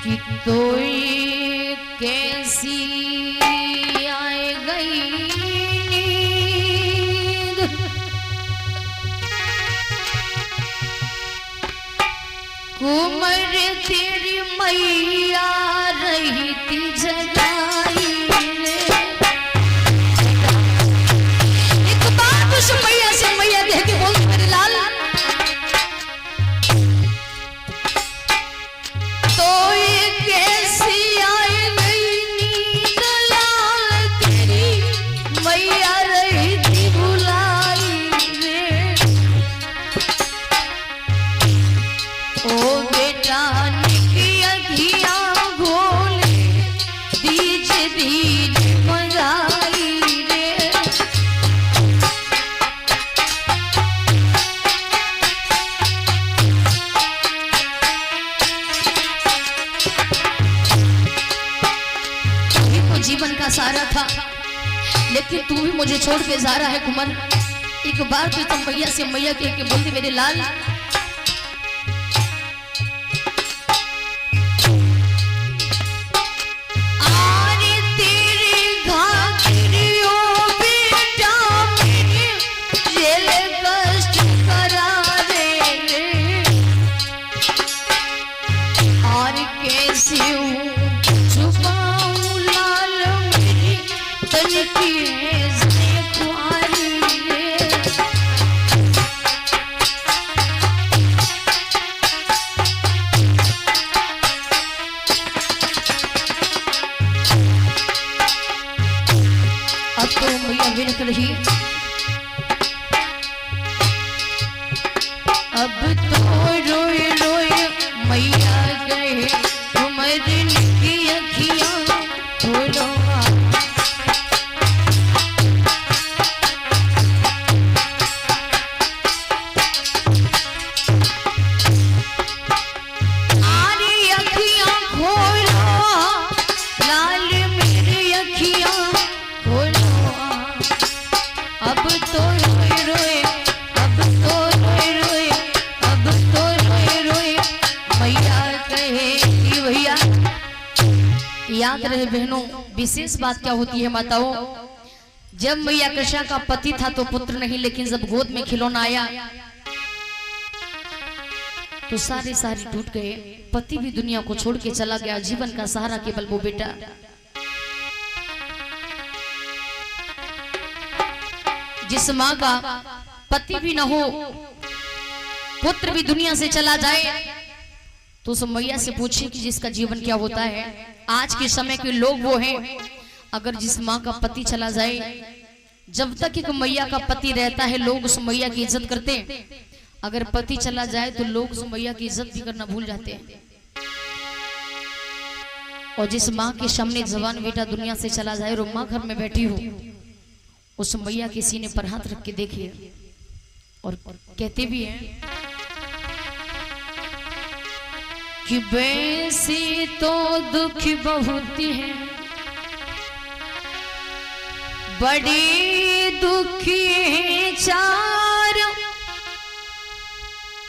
कि तोई कैसी आए गई नींद, कुमर तेरी मैया रही थी जगाई रे। एक बात उस मैया से मैया कह के बोल मेरे लाल, जीवन का सारा था, लेकिन तू भी मुझे छोड़ के जा रहा है कुमर। एक बार तो तुम मैया से मैया कह के बोलते मेरे लाल, आरे तेरी घाघरियो बेटा मेरे जेल कष्ट करा रे, और कैसे रही। अब तो रोए रोए मैया गए कुमर की अखियां खोलो, आरी अखियां खोलो लाल मेरी अखियां खोलो। अब तो रोए रोए, अब तो रोए रोए, अब तो रोए रोए मैया कहे भैया। याद रहे बहनों, विशेष बात क्या होती है माताओं, जब मैया कृष्णा का पति था तो पुत्र नहीं, लेकिन जब गोद में खिलौना आया तो सारे टूट गए। पति भी दुनिया को छोड़ के चला गया, जीवन का सहारा केवल वो बेटा। जिस माँ का पति भी न हो, पुत्र भी दुनिया से चला जाए, तो उस मैया से पूछे कि जिसका जीवन क्या होता है। आज के समय के लोग वो हैं, अगर जिस माँ का पति चला जाए, जब तक एक मैया का पति रहता है लोग उस मैया की इज्जत करते हैं, अगर पति चला जाए तो लोग उस मैया की इज्जत भी करना भूल जाते हैं। और जिस माँ के सामने जवान बेटा दुनिया से चला जाए और माँ घर में बैठी हो, उस मैया के सीने पर हाथ रख के देखिए और कहते भी हैं कि वैसे तो दुख बहुत है, बड़े दुखी हैं चार,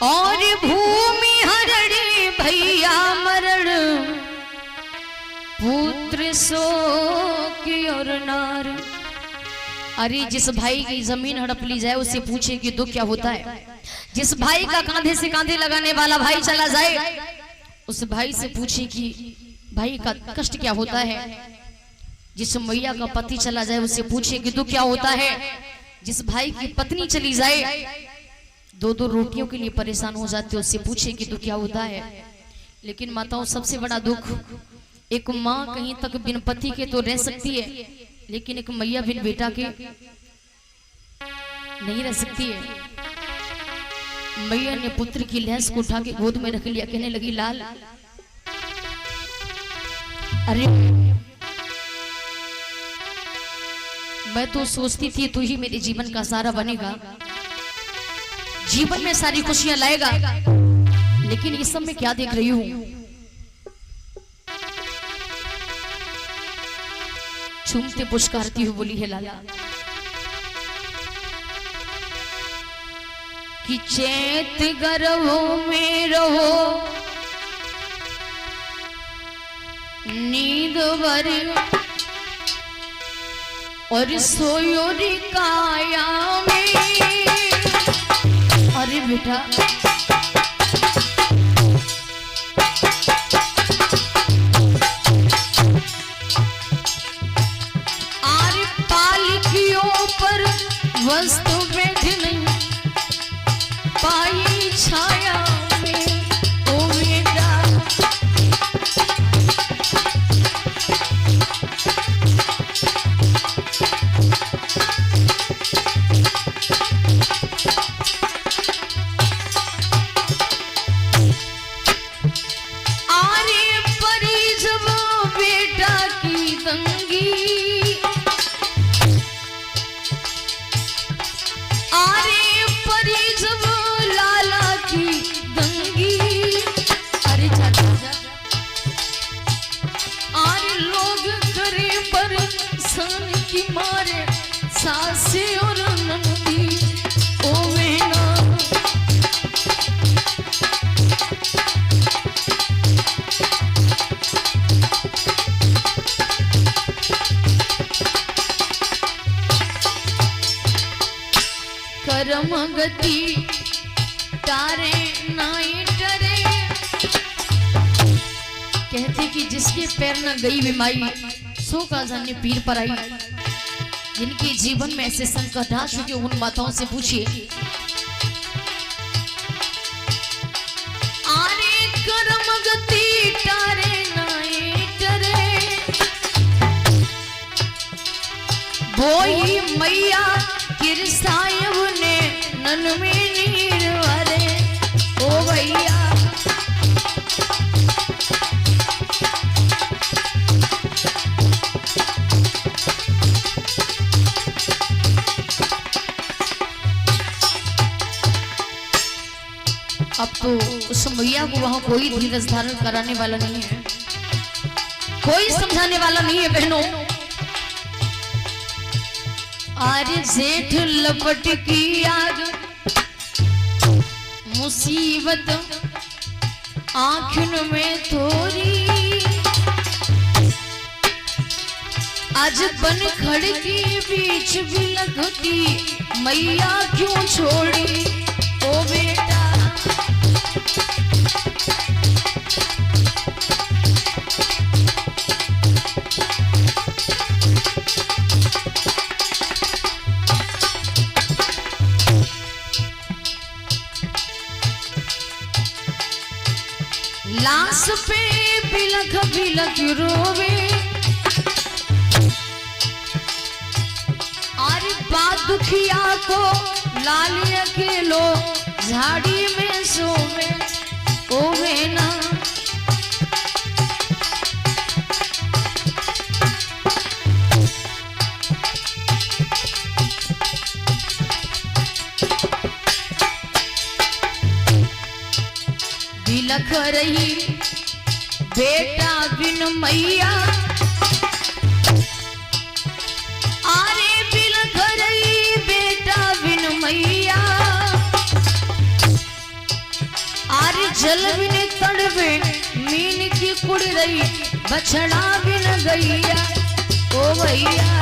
और भूमि हरड़े भैया मरण, पुत्र शोक और नार। अरे जिस भाई की जमीन हड़प ली जाए उससे पूछे कि दुख क्या होता है। जिस भाई का कांधे से कांधे लगाने वाला भाई चला जाए, उस भाई से पूछे कि भाई का कष्ट क्या होता है। जिस मैया का पति चला जाए उससे पूछे कि दुख क्या होता है। जिस भाई की पत्नी चली जाए, दो दो रोटियों के लिए परेशान हो जाते, उससे पूछे कि दुख क्या होता है। लेकिन माताओं, सबसे बड़ा दुख, एक माँ कहीं तक बिन पति के तो रह सकती है, लेकिन एक मैया बिन बेटा के नहीं रह सकती है। मैया ने पुत्र की लहस को उठा के गोद में रख लिया, कहने लगी लाल, अरे मैं तो सोचती थी तू ही मेरे जीवन का सहारा बनेगा, जीवन में सारी खुशियां लाएगा, लेकिन इस सब में क्या देख रही हूं। चूमते पुचकारती हुई बोली है लाला कि चैत गर्भों में रहो, वर और सोयो रे काया में। अरे बेटा आरे पालकियों पर वस्तु बैठ नहीं पाई छाया में। ओ बेटा की मारे सासे और नंदी। ओ वेना करम गति तारे नाई डरे। कहते कि जिसके पैर न गई बीमारी सो का जाने पीर पर आई। जिनके जीवन में ऐसे संकट आ चुके उन माताओं से पूछिए। आरे करम गति तारे नाए डरे बोई मैया किरसायब ने नन में नीर वरे। ओ भैया अब तो उस मैया को वहां कोई धीरज धारण कराने वाला नहीं है, कोई समझाने वाला नहीं है बहनों। आरे जेठ लपट की आग मुसीबत आंखन में थोड़ी। आज बन खड़ के बीच भी लगती मैया क्यों छोड़ी। ओ बेटा लाश पे बिलख बिलख रोवे। अरे बात दुखिया को लाली अकेलो झाड़ी में सोवे। ओ वेना बिलख रही बेटा बिन मैया। आरे बिलख रही बेटा बिन मैया। आरे जल बिन तड़वे मीन की कुड़ रही बछड़ा बिन गैया। ओ भैया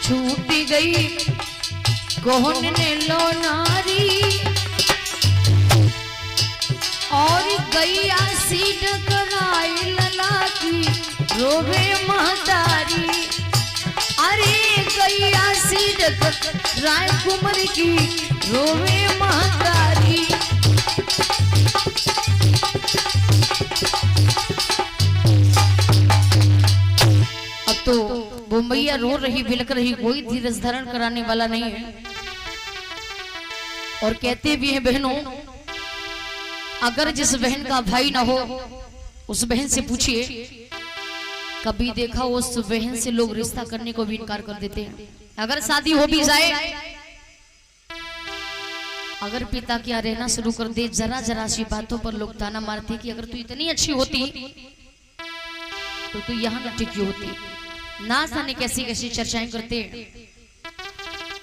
छूट गई कौन ने लो नारी। और गैया सीड कराई लला की रोवे महतारी। अरे गैया सीड राय कुमार की रोवे महतारी। अब तो वो मैया रो रही बिलक रही, कोई धीरज धारण कराने वाला नहीं है। और कहते भी हैं बहनों, अगर जिस बहन का भाई ना हो उस बहन से पूछिए, कभी देखा उस बहन से लोग रिश्ता करने को भी इनकार कर देते हैं। अगर शादी हो भी जाए, अगर पिता क्या रहना शुरू कर दे, जरा जरा सी बातों पर लोग ताना मारते कि अगर तू इतनी अच्छी होती तो तू यहाँ न टिकी होती। ना जाने कैसी कैसी चर्चाएं करते हैं,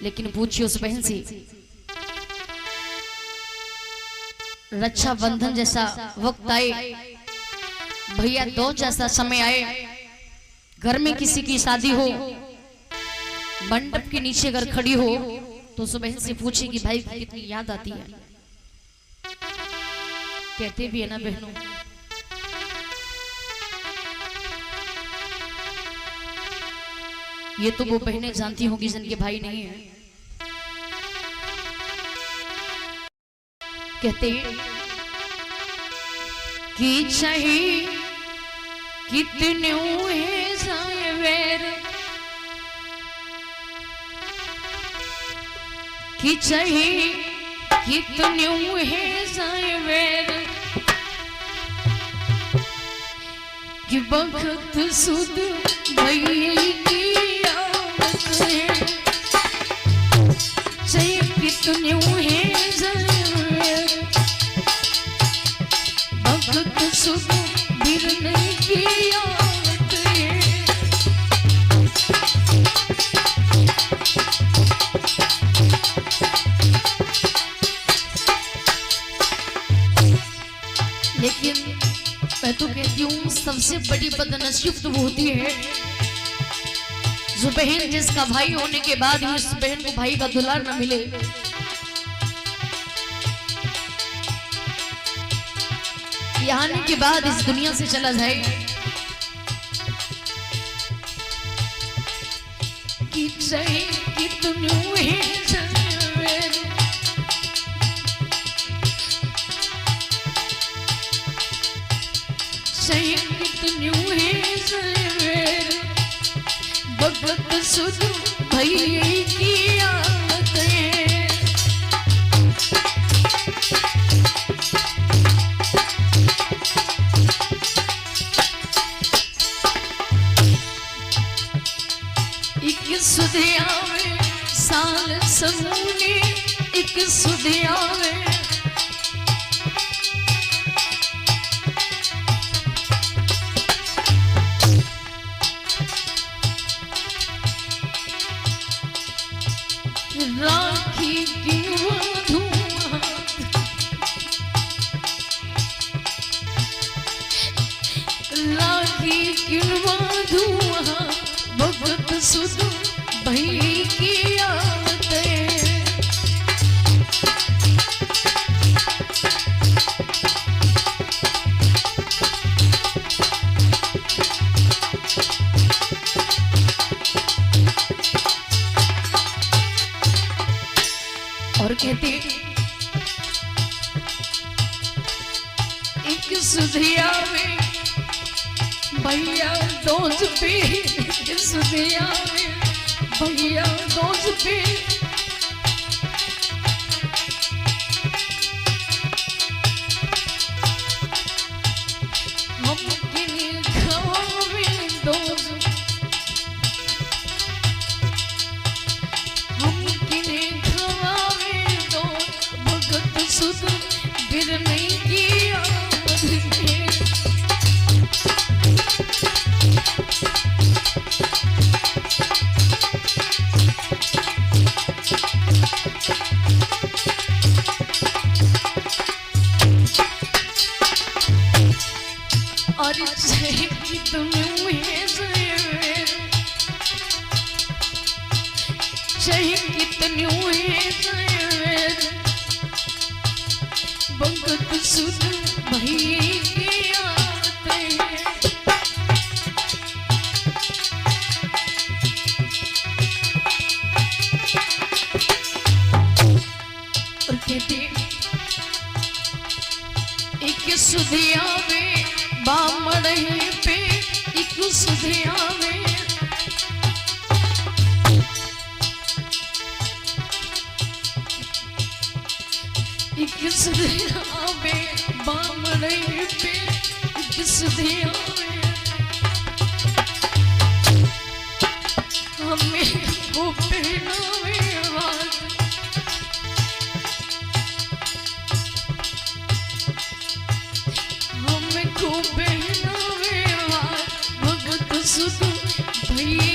लेकिन पूछिए उस बहन से, रक्षाबंधन जैसा वक्त आए, भैया दो जैसा समय आए, घर में किसी की शादी हो, मंडप के नीचे अगर खड़ी हो तो उस बहन से पूछे कि भाई की कितनी याद आती है। कहते भी है ना बहनों, ये तो वो बहनें जानती होंगी जिनके भाई नहीं है। कहते कि चाहे कितने हुए जाए वैर, कि चाहे कितने हुए जाए वैर, कि वक्त सुध भई की आमद है, चाहे कितने हुए जाए वैर, वक्त सुध गिरने की आमद है। लेकिन मैं तो कहती हूँ सबसे बड़ी बदनसीब तो वो होती है जो बहन जिसका भाई होने के बाद ही उस बहन को भाई का दुलार न मिले। यहाँ आने के बाद इस दुनिया से चला जाए, कि चाहे कि तुम भगवत सुध भई की आमद है। एक सुधिया में साल समूने, एक सुधिया में राखी की धुआं, राखी की धुआं, भगवत सुध भई की आमद है। और कहते एक सुधिया में भैया दोज पे, एक सुधिया में भैया दोज पे, हम किन्हीं खावे दोज, हम किन्हीं सुध गिरने की आमद है। और चाहे कि तुम चाहे कितने भगवत सुध भई की आमद है। और कहते एक सुधिया में बामड़े पे, एक सुधिया में एक सुधिया में बामड़े पे, एक सुधिया में हमें वो पहनावे हाथ, हमें को पहनावे हाथ, भगवत सुध भई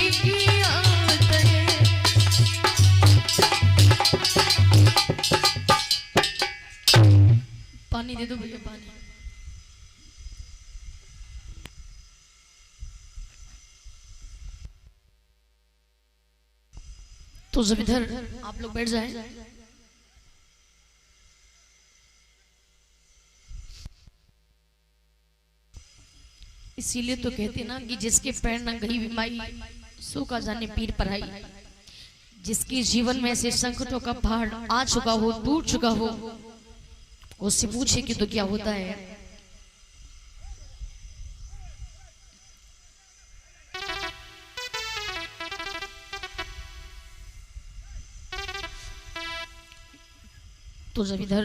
तो जब इधर आप लोग बैठ जाएं। इसीलिए तो कहते ना कि जिसके पैर न गई बीमारी सो का जाने पीर पराई। जिसके जीवन में ऐसे संकटों का पहाड़ आ चुका हो, टूट चुका हो, उससे पूछे कि तो क्या होता है। तो जब इधर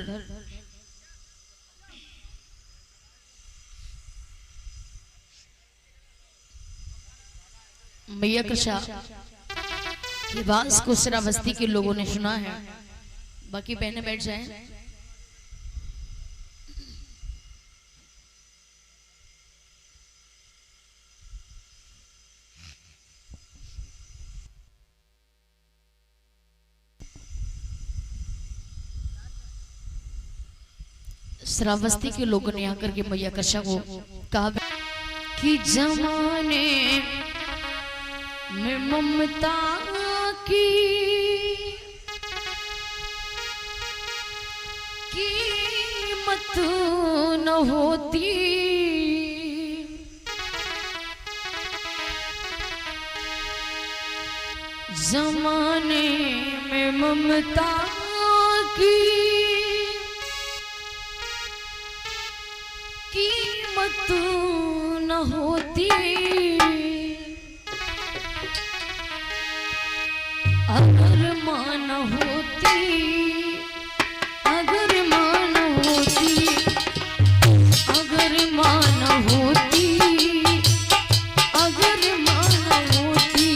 मैया कृषा की बात को श्रावस्ती के लोगों ने सुना है। बाकी बहने बैठ जाएं। श्रावस्ती के लोगों ने आकर के मैया कृषा को कहा कि जमाने में ममता की कीमत न होती, जमाने में ममता की कीमत न होती, अगर मां न होती, अगर मां न होती, अगर मां न होती, अगर मां न होती।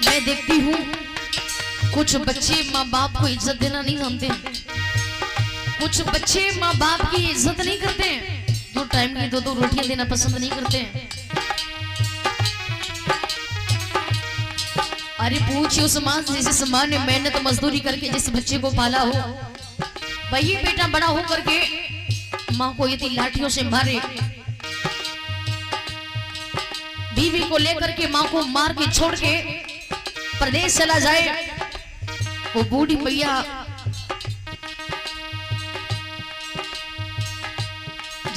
मैं देखती हूँ कुछ बच्चे माँ बाप को इज्जत देना नहीं जानते, कुछ बच्चे माँ बाप की इज्जत नहीं करते, दो टाइम की दो रोटियां देना पसंद नहीं करते। अरे पूछिए उस माँ से जिस माँ ने मेहनत मजदूरी करके जिस बच्चे को पाला हो, वही बेटा बड़ा हो करके माँ को यदि लाठियों से मारे, बीवी को लेकर के माँ को मार के छोड़ के प्रदेश चला जाए, वो बूढ़ी मैया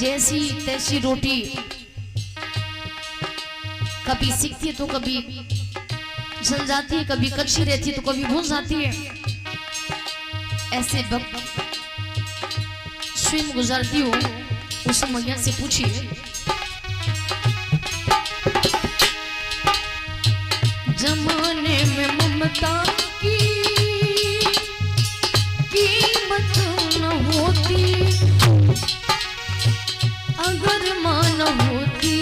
जैसी तैसी रोटी कभी सीखती है तो कभी जल जाती है, कभी कच्ची रहती है तो कभी भून जाती है। ऐसे वक्त स्वयं गुजारती हो उस मैया से पूछिए, जमाने में ममता की कीमत न होती, अगर मां न होती,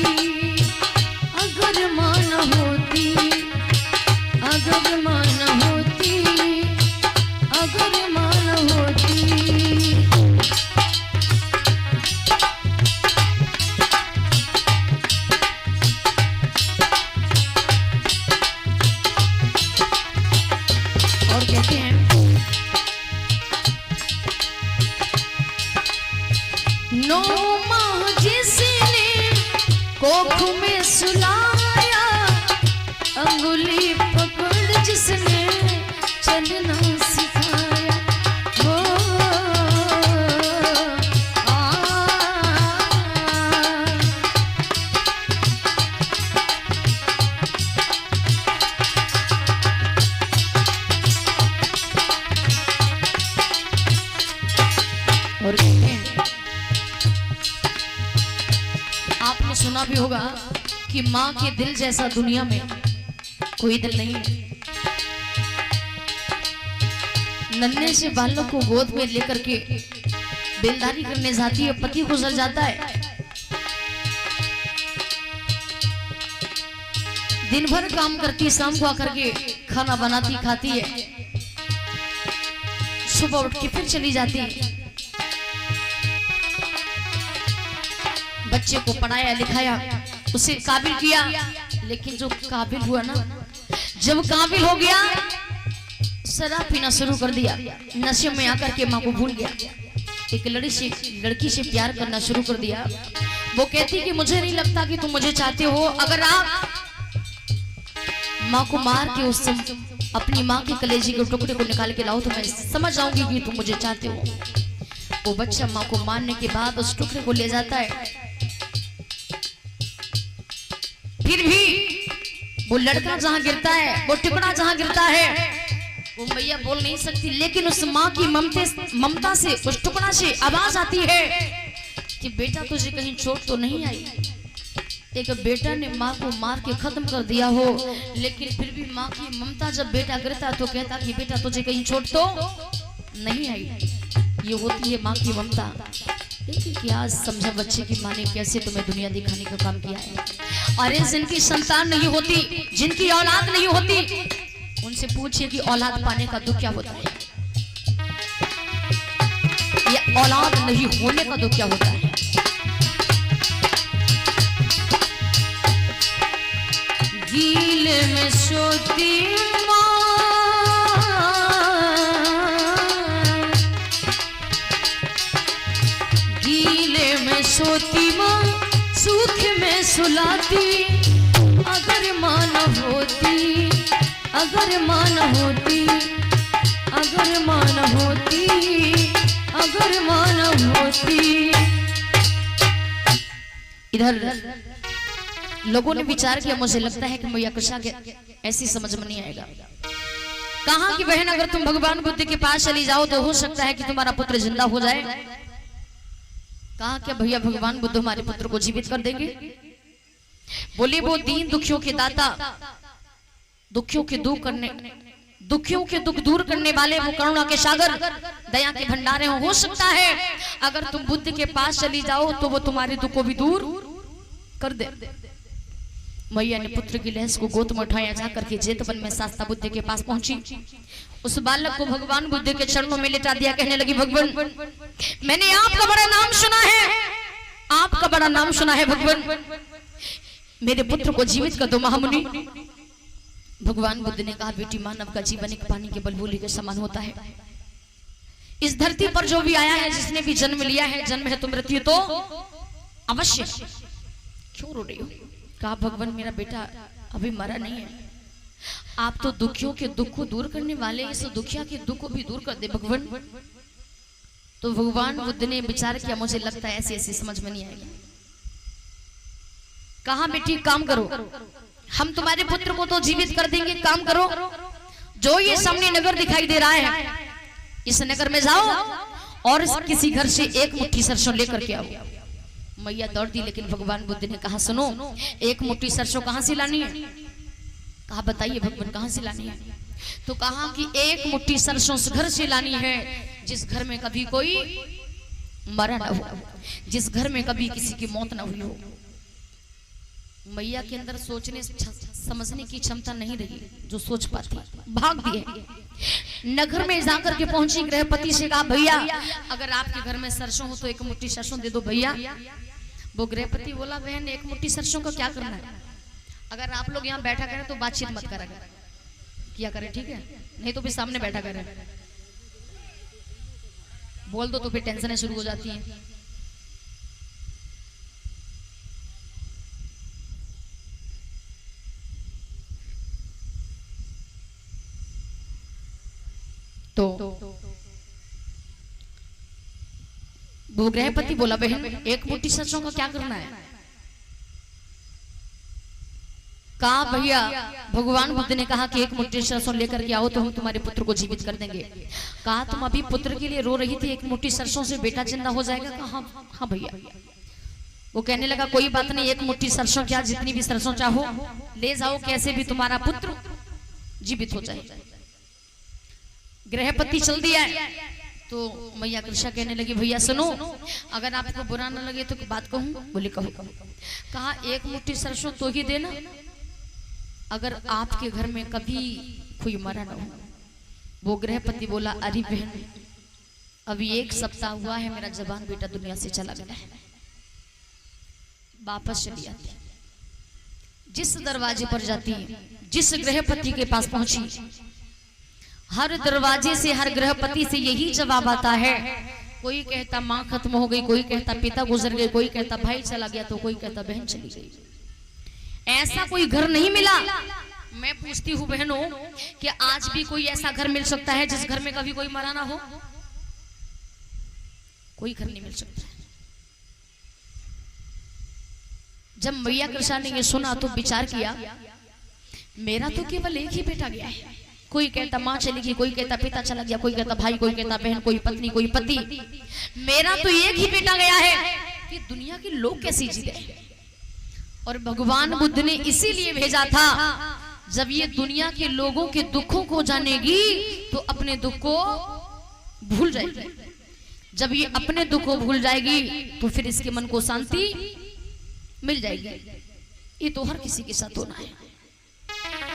अगर मां न होती, अगर मां न होती, अगर मां न होती। और कहते हैं नौ माह जिसने कोख में सुलाया, अंगुली पकड़ जिसने चलना सिखाया, वो और आपने सुना भी होगा कि माँ के दिल जैसा दुनिया में कोई दिल नहीं है। नन्हे से बालों को गोद में लेकर के बेलदारी करने जाती है, पति गुजर जाता है, दिन भर काम करती, शाम को आकर के खाना बनाती खाती है, सुबह उठ के फिर चली जाती है। बच्चे को पढ़ाया लिखाया, उसे काबिल किया, लेकिन जो काबिल हुआ ना, जब काबिल हो गया शराब पीना शुरू कर दिया, नशे में आकर के माँ को भूल गया। एक लड़की से प्यार करना शुरू कर दिया। वो कहती कि मुझे नहीं लगता कि तुम मुझे चाहते हो, अगर आप माँ को मार के उस अपनी माँ के कलेजे के टुकड़े को निकाल के लाओ तो मैं समझ जाऊंगी कि तुम मुझे चाहते हो। वो बच्चा माँ को मारने के बाद उस टुकड़े को ले जाता है, फिर भी वो लड़का जहां गिरता है, वो टुकड़ा जहां गिरता है, वो मैया बोल नहीं सकती, लेकिन उस माँ की ममता से उस टुकड़ा से आवाज आती है कि बेटा तुझे कहीं चोट तो नहीं आई। एक बेटा ने माँ को मार के खत्म कर दिया हो, लेकिन फिर भी माँ की ममता जब बेटा गिरता तो कहता कि बेटा तुझे कहीं चोट तो नहीं आई। ये होती है माँ की ममता। देखिए क्या समझा बच्चे की माँ ने कैसे तुम्हें दुनिया दिखाने का काम किया है। अरे जिनकी संतान नहीं होती, जिनकी औलाद नहीं होती, उनसे पूछिए कि औलाद पाने का दुख क्या होता है, या औलाद नहीं होने का दुख क्या होता है। गीले में सोती सोती माँ, सूख में सुलाती, अगर माँ न होती, अगर माँ न होती, अगर माँ न होती, अगर माँ न होती। इधर लोगों ने विचार किया, मुझे लगता है कि मैया कृष्णा के ऐसी समझ में नहीं आएगा। कहा कि बहन अगर तुम भगवान बुद्ध के पास चली जाओ तो हो सकता है कि तुम्हारा पुत्र जिंदा हो जाए। कहा क्या भैया भगवान बुद्ध हमारे पुत्र को जीवित कर देंगे? बोले वो दीन दुखियों के दाता, दुखियों के दुख दूर करने वाले, वो करुणा के सागर, दया के भंडारे हो सकता है अगर तुम बुद्ध के पास चली जाओ तो वो तुम्हारे दुख को भी दूर कर दे। मैया ने पुत्र की लहस को गोद में उठाया, जाकर के जेतवन में शास्ता बुद्ध के पास पहुंची। उस बालक को भगवान बुद्ध के चरणों में लेटा दिया। कहने लगी भगवान मैंने आपका बड़ा नाम सुना है, आपका बड़ा नाम सुना है भगवान, मेरे पुत्र को जीवित कर दो महामुनि। भगवान बुद्ध ने कहा बेटी मानव का जीवन एक पानी के बुलबुले के समान होता है। इस धरती पर जो भी आया है, जिसने भी जन्म लिया है, जन्म है तो मृत्यु तो अवश्य। क्यों रो रही हो? कहा भगवान मेरा बेटा अभी मरा नहीं है, आप तो दुखियों के दुख को दूर करने वाले, इस दुखिया के दुख को भी दूर कर दे भगवान। तो भगवान बुद्ध ने विचार किया, मुझे लगता है ऐसी ऐसी समझ में नहीं आएगी। कहा बेटी काम करो, हम तुम्हारे पुत्र को तो जीवित कर देंगे, काम करो, जो ये सामने नगर दिखाई दे रहा है इस नगर में जाओ और किसी घर से एक मुट्ठी सरसों लेकर के आओ। मैया दौड़ दी, लेकिन भगवान बुद्ध ने कहा सुनो, एक मुट्ठी सरसों कहां से लानी है? कहा बताइए भगवान कहां से लानी है? तो कहा कि एक मुट्ठी सरसों उस घर से लानी है जिस घर में कभी कोई मरा ना हो, जिस घर में कभी किसी की मौत ना हुई हो। मैया के अंदर सोचने समझने की क्षमता नहीं रही जो सोच पाती, भाग दिए। नगर में जाकर के पहुंची, गृहपति से कहा भैया अगर आपके घर में सरसों हो तो एक मुट्ठी सरसों दे दो भैया। वो गृहपति बोला बहन एक मुट्ठी सरसों का क्या करना है? अगर आप लोग यहाँ बैठा करें तो बातचीत मत करा किया करें, ठीक है? नहीं तो फिर सामने बैठा करें, बोल दो तो फिर टेंशन शुरू हो जाती है। तो वो गृहपति बोला बहन एक मुट्ठी सरसों का क्या करना है? कहा भैया भगवान बुद्ध ने कहा कि एक मुट्ठी सरसों लेकर के आओ तो हम तुम्हारे पुत्र को जीवित कर देंगे। कहा तुम अभी पुत्र के लिए रो रही थी, एक मुट्ठी सरसों से बेटा जिंदा हो जाएगा? कहा हाँ भैया। वो कहने लगा कोई बात नहीं, एक मुट्ठी सरसों क्या जितनी भी सरसों चाहो ले जाओ, कैसे भी तुम्हारा पुत्र जीवित हो जाए। गृहपति चल दिया तो मैया कृष्णा कहने लगी भैया सुनो, अगर आपको बुरा न लगे तो बात कहूं? बोले कहो। कहा एक मुट्ठी सरसों तो ही देना अगर आपके घर में कभी कोई मरा न हो। वो गृहपति बोला अरे बहन अभी एक सप्ताह हुआ है मेरा जवान बेटा दुनिया से चला गया है, वापस चली आती। जिस दरवाजे पर जाती, जिस गृहपति के पास पहुंची हर दरवाजे से, हर गृहपति से यही जवाब आता है। कोई कहता माँ खत्म हो गई, कोई कहता पिता गुजर गए, कोई कहता भाई चला गया, तो कोई कहता बहन चली गई। ऐसा कोई घर नहीं मिला। मैं पूछती हूँ बहनों, कि आज भी कोई ऐसा घर मिल सकता है जिस घर में कभी कोई मरा ना हो? कोई घर नहीं मिल सकता। जब मैया कृष्णा ने ये सुना तो विचार किया, मेरा तो केवल एक ही बेटा गया है। कोई कहता माँ चली गई, कोई कहता पिता चला गया, कोई कहता भाई, कोई कहता बहन, कोई पत्नी, कोई पति। मेरा तो एक ही बेटा गया है कि दुनिया के लोग कैसे जी गए। और भगवान बुद्ध ने इसीलिए भेजा था, जब ये दुनिया के लोगों के दुखों को जानेगी तो अपने दुख को भूल जाएगी। जब ये अपने दुख को भूल जाएगी तो फिर इसके मन को शांति मिल जाएगी। ये तो हर किसी के साथ होना है।